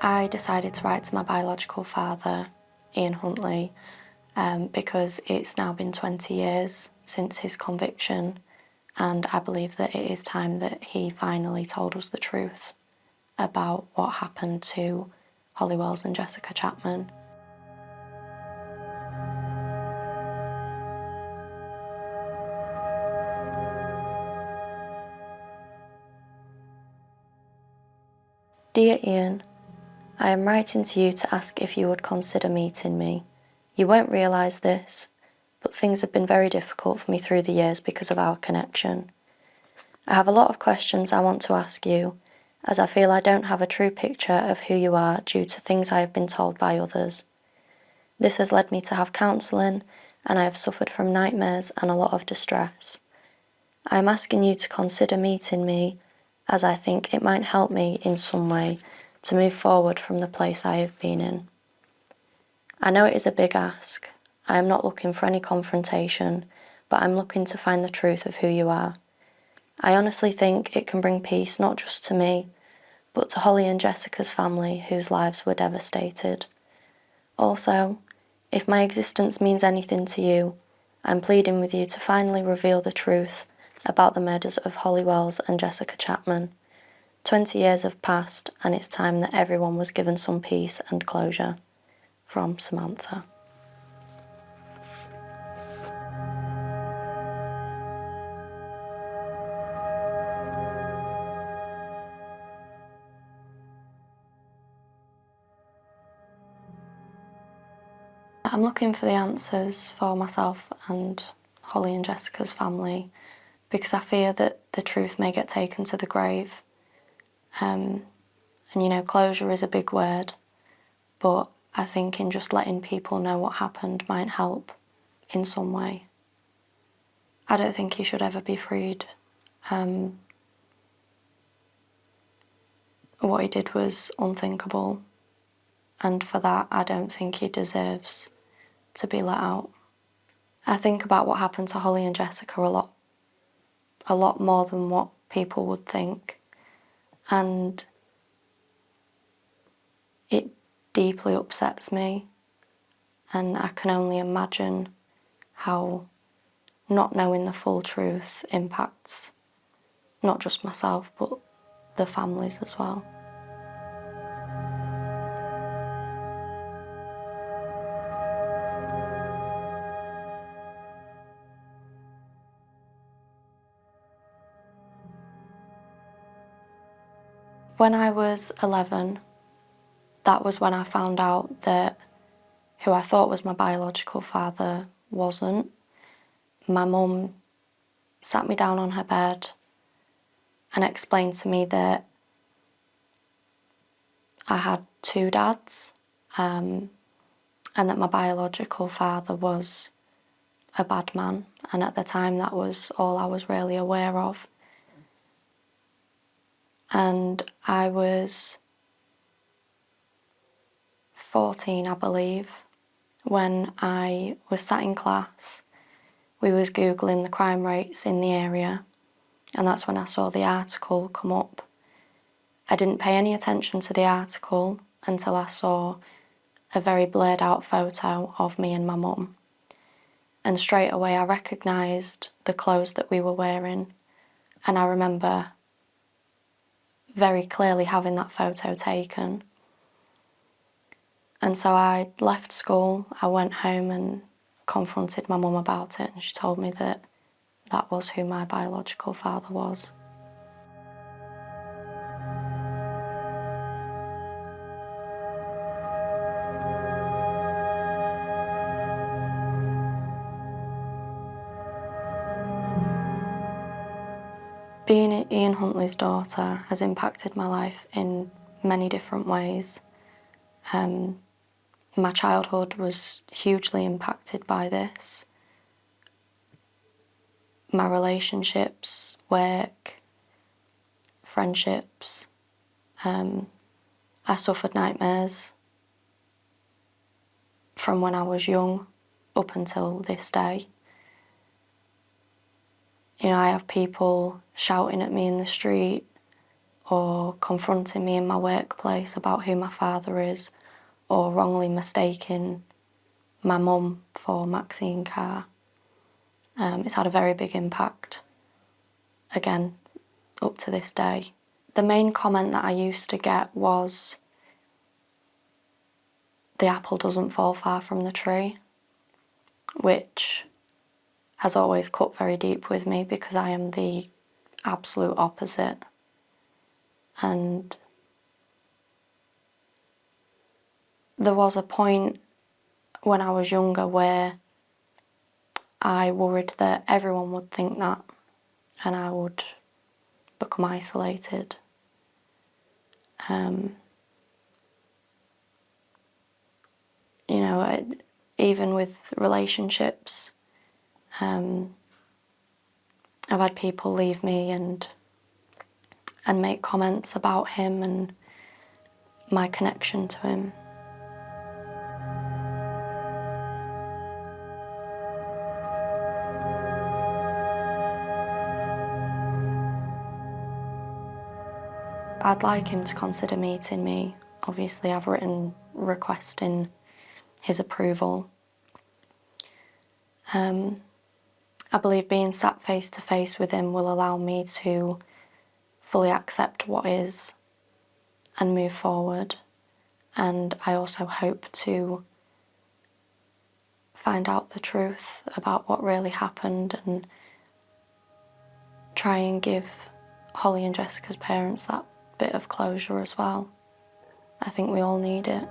I decided to write to my biological father, Ian Huntley, because it's now been 20 years since his conviction, and I believe that it is time that he finally told us the truth about what happened to Holly Wells and Jessica Chapman. Dear Ian, I am writing to you to ask if you would consider meeting me. You won't realise this, but things have been very difficult for me through the years because of our connection. I have a lot of questions I want to ask you, as I feel I don't have a true picture of who you are due to things I have been told by others. This has led me to have counselling, and I have suffered from nightmares and a lot of distress. I am asking you to consider meeting me, as I think it might help me in some way to move forward from the place I have been in. I know it is a big ask. I am not looking for any confrontation, but I'm looking to find the truth of who you are. I honestly think it can bring peace not just to me, but to Holly and Jessica's family whose lives were devastated. Also, if my existence means anything to you, I'm pleading with you to finally reveal the truth about the murders of Holly Wells and Jessica Chapman. 20 years have passed, and it's time that everyone was given some peace and closure. From Samantha. I'm looking for the answers for myself and Holly and Jessica's family because I fear that the truth may get taken to the grave. And you know, closure is a big word, but I think in just letting people know what happened might help in some way. I don't think he should ever be freed. What he did was unthinkable, and for that I don't think he deserves to be let out. I think about what happened to Holly and Jessica a lot more than what people would think, and it deeply upsets me, and I can only imagine how not knowing the full truth impacts not just myself but the families as well. When I was 11, that was when I found out that who I thought was my biological father wasn't. My mum sat me down on her bed and explained to me that I had two dads, and that my biological father was a bad man, and at the time that was all I was really aware of. And I was 14, I believe, when I was sat in class. We was Googling the crime rates in the area, and that's when I saw the article come up. I didn't pay any attention to the article until I saw a very blurred out photo of me and my mum. And straight away I recognised the clothes that we were wearing, and I remember very clearly having that photo taken. And so I left school, I went home and confronted my mum about it, and she told me that that was who my biological father was. Being Ian Huntley's daughter has impacted my life in many different ways. My childhood was hugely impacted by this. My relationships, work, friendships. I suffered nightmares from when I was young up until this day. You know, I have people shouting at me in the street or confronting me in my workplace about who my father is, or wrongly mistaking my mum for Maxine Carr. It's had a very big impact, again, up to this day. The main comment that I used to get was, the apple doesn't fall far from the tree, which has always cut very deep with me because I am the absolute opposite. And there was a point when I was younger where I worried that everyone would think that and I would become isolated. You know, even with relationships, I've had people leave me and make comments about him and my connection to him. I'd like him to consider meeting me. Obviously, I've written requesting his approval. I believe being sat face to face with him will allow me to fully accept what is and move forward. And I also hope to find out the truth about what really happened and try and give Holly and Jessica's parents that bit of closure as well. I think we all need it.